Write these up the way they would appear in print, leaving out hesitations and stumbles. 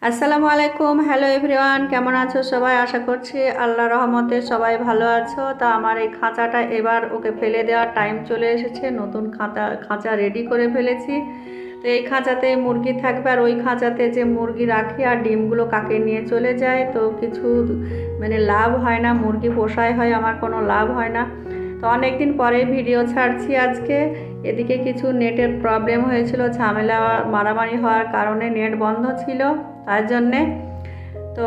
আসসালামু আলাইকুম। Hello everyone, কেমন আছো সবাই? আশা করছি আল্লাহর রহমতে সবাই ভালো আছো। তা আমার এই খাঁচাটা এবার ওকে ফেলে দেওয়ার টাইম চলে এসেছে। নতুন খাঁচা রেডি করে ফেলেছি। তো এই খাঁচাতে মুরগি থাকবে, আর ওই খাঁচাতে যে মুরগি রাখি আর ডিমগুলো কাকে নিয়ে চলে যায়, তো কিছু লাভ হয় না। মুরগি পোষায় হয়, আমার কোনো লাভ হয় না। তো অনেক দিন পরে ভিডিও ছাড়ছি আজকে। এদিকে কিছু নেটের প্রবলেম হয়েছিল, ঝামেলা মারামারি হওয়ার কারণে নেট বন্ধ ছিল, তার জন্যে। তো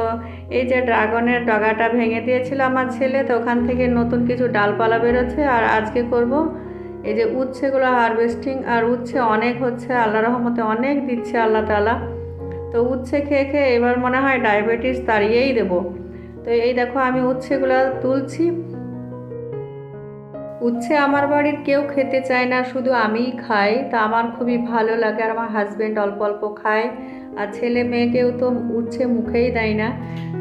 এই যে ড্রাগনের ডগাটা ভেঙে দিয়েছিল আমার ছেলে, তো ওখান থেকে নতুন কিছু ডালপালা বেরোচ্ছে। আর আজকে করব এই যে উচ্ছেগুলো হারভেস্টিং। আর উচ্ছে অনেক হচ্ছে, আল্লাহ রহমতে অনেক দিচ্ছে আল্লাহ তাআলা। তো উচ্ছে খেয়ে খেয়ে এবার মনে হয় ডায়াবেটিস তাড়িয়েই দেবো। তো এই দেখো আমি উচ্ছেগুলো তুলছি। উচ্ছে আমার বাড়ির কেউ খেতে চায় না, শুধু আমিই খাই। তা আমার খুবই ভালো লাগে, আর আমার হাজব্যান্ড অল্প অল্প খায়। আর ছেলে মেয়েকেও তো উচ্ছে মুখেই দেয় না।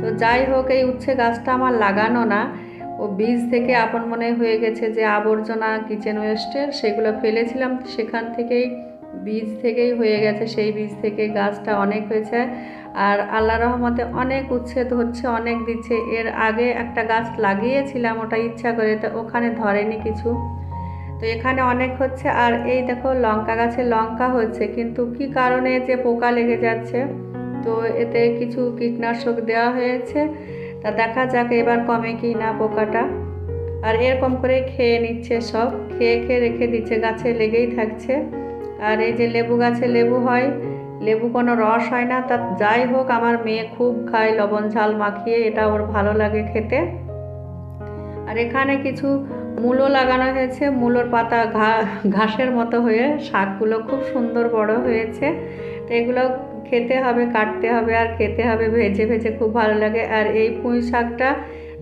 তো যাই হোক, এই উচ্ছে গাছটা আমার লাগানো না, ও বীজ থেকে আপন মনে হয়ে গেছে। যে আবর্জনা কিচেন ওয়েস্টের সেগুলো ফেলেছিলাম, সেখান থেকেই বীজ থেকেই হয়ে গেছে। সেই বীজ থেকে গাছটা অনেক হয়েছে। আর আল্লাহ রহমতে অনেক উচ্ছে ধরছে, অনেক দিচ্ছে। এর আগে একটা গাছ লাগিয়েছিলাম, ওটা ইচ্ছা করে, তো ওখানে ধরেনি কিছু। তো এখানে অনেক হচ্ছে। আর এই দেখো লঙ্কা গাছে লঙ্কা হচ্ছে, কিন্তু কি কারণে যে পোকা লেগে যাচ্ছে। তো এতে কিছু কীটনাশক দেওয়া হয়েছে, তা দেখা যাক এবার কমে কি না পোকাটা। আর এরকম করে খেয়ে নিচ্ছে, সব খেয়ে খেয়ে রেখে দিচ্ছে, গাছে লেগেই থাকছে। আর এই যে লেবু গাছে লেবু হয়, লেবু কোনো রস হয় না। তা যাই হোক, আমার মেয়ে খুব খায় লবণ ঝাল মাখিয়ে, এটা ওর ভালো লাগে খেতে। আর এখানে কিছু মূলো লাগানো হয়েছে, মূলোর পাতা ঘাসের মতো হয়ে শাকগুলো খুব সুন্দর বড় হয়েছে। তো এগুলো খেতে হবে, কাটতে হবে আর খেতে হবে ভেজে ভেজে, খুব ভালো লাগে। আর এই পুঁই শাকটা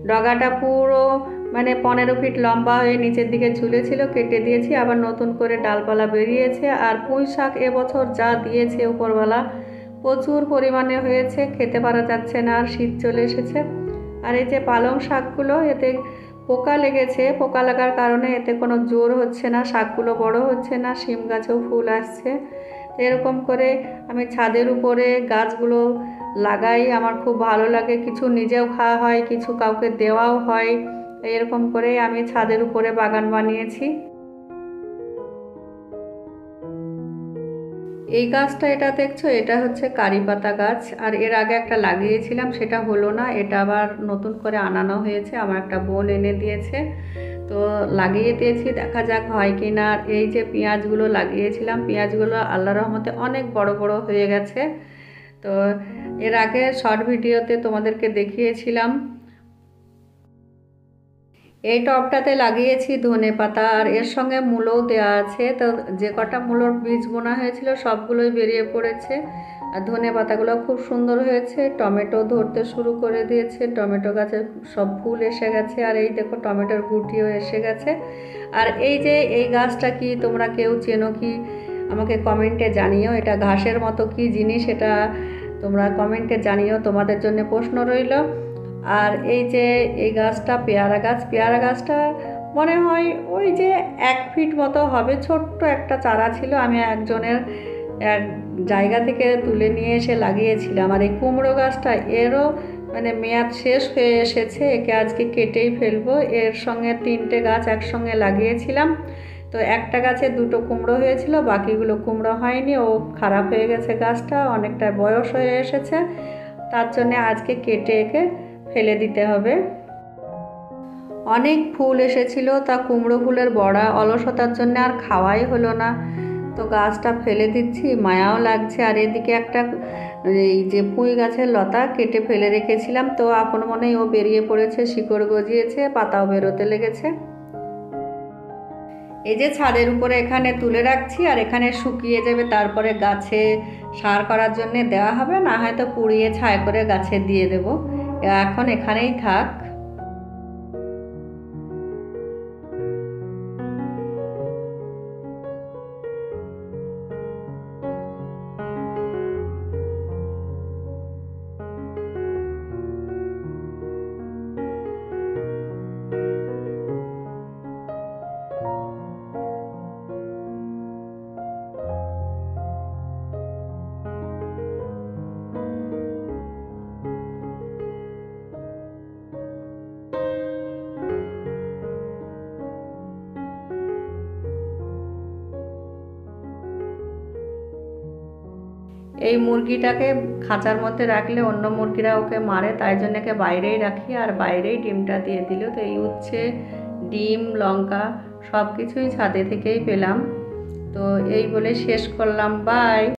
ডগাটা পুরো 15 ফিট লম্বা হয়ে নিচের দিকে ঝুলেছিল, কেটে দিয়েছি, আবার নতুন করে ডালপালা বেরিয়েছে। আর পুঁই শাক এবছর যা দিয়েছে উপরওয়ালা, প্রচুর পরিমাণে হয়েছে, খেতে পারা যাচ্ছে না, আর শীত চলে এসেছে। আর এই যে পালং শাকগুলো, এতে পোকা লেগেছে, পোকা লাগার কারণে এতে কোনো জোর হচ্ছে না, শাকগুলো বড় হচ্ছে না, শিম গাছেও ফুল আসছে। তো এরকম করে আমি ছাদের উপরে গাছগুলো লাগাই, আমার খুব ভালো লাগে। কিছু নিজেও খাওয়া হয়, কিছু কাউকে দেওয়াও হয়। এরকম করে আমি ছাদের উপরে বাগান বানিয়েছি। এই গাছটা, এটা দেখছো, এটা হচ্ছে কারি পাতা গাছ। আর এর আগে একটা লাগিয়েছিলাম, সেটা হলো না, এটা আবার নতুন করে আনানো হয়েছে, আমার একটা বোন এনে দিয়েছে। তো লাগিয়ে দিয়েছি, দেখা যাক হয় কি না। আর এই যে পেঁয়াজগুলো লাগিয়েছিলাম, পেঁয়াজগুলো আল্লাহর রহমতে অনেক বড় বড় হয়ে গেছে। তো এর আগে শর্ট ভিডিওতে তোমাদেরকে দেখিয়েছিলাম। এই টবটাতে লাগিয়েছি ধনেপাতা, আর এর সঙ্গে মূলও দেওয়া আছে। তো যে কটা মূলোর বীজ বোনা হয়েছিল সবগুলোই বেরিয়ে পড়েছে। আর ধনেপাতাগুলো খুব সুন্দর হয়েছে। টমেটো ধরতে শুরু করে দিয়েছে, টমেটো গাছে সব ফুল এসে গেছে। আর এই দেখো টমেটোর গুটিও এসে গেছে। আর এই যে এই গাছটা কি তোমরা কেউ চেনো কি আমাকে কমেন্টে জানিও। এটা ঘাসের মতো কি জিনিস, এটা তোমরা কমেন্টে জানিও, তোমাদের জন্য প্রশ্ন রইল। আর এই যে এই গাছটা পেয়ারা গাছ, পেয়ারা গাছটা মনে হয় ওই যে 1 ফিট মতো হবে, ছোট্ট একটা চারা ছিল, আমি একজনের এক জায়গা থেকে তুলে নিয়ে এসে লাগিয়েছিলাম। আর এই কুমড়ো গাছটা, এরও মেয়াদ শেষ হয়ে এসেছে, একে আজকে কেটেই ফেলবো। এর সঙ্গে 3টে গাছ একসঙ্গে লাগিয়েছিলাম। তো একটা গাছে 2টো কুমড়ো হয়েছিল, বাকিগুলো কুমড়ো হয়নি, ও খারাপ হয়ে গেছে গাছটা, অনেকটা বয়স হয়ে এসেছে। তার জন্যে আজকে কেটে একে ফেলে দিতে হবে। অনেক ফুল এসেছিল, তা কুমড়ো ফুলের বড়া অলসতার জন্য আর খাওয়াই হলো না। তো গাছটা ফেলে দিচ্ছি, মায়াও লাগছে। আর এদিকে একটা এই যে পুঁই গাছের লতা কেটে ফেলে রেখেছিলাম, তো আপন মনেই ও বেরিয়ে পড়েছে, শিকড় গজিয়েছে, পাতাও বেরোতে লেগেছে। এই যে ছাদের উপরে এখানে তুলে রাখছি, আর এখানে শুকিয়ে যাবে, তারপরে গাছে সার করার জন্য দেওয়া হবে, না হয়তো পুড়িয়ে ছাই করে গাছে দিয়ে দেব। এখন এখানেই থাক। এই মুরগিটাকে খাঁচার মধ্যে রাখলে অন্য মুরগিরা ওকে মারে, তাই জন্য একে বাইরেই রাখি, আর বাইরেই ডিমটা দিয়ে দিল। তো এই উচ্ছে, ডিম, লঙ্কা সব কিছুই ছাদে থেকেই পেলাম। তো এই বলে শেষ করলাম, বাই।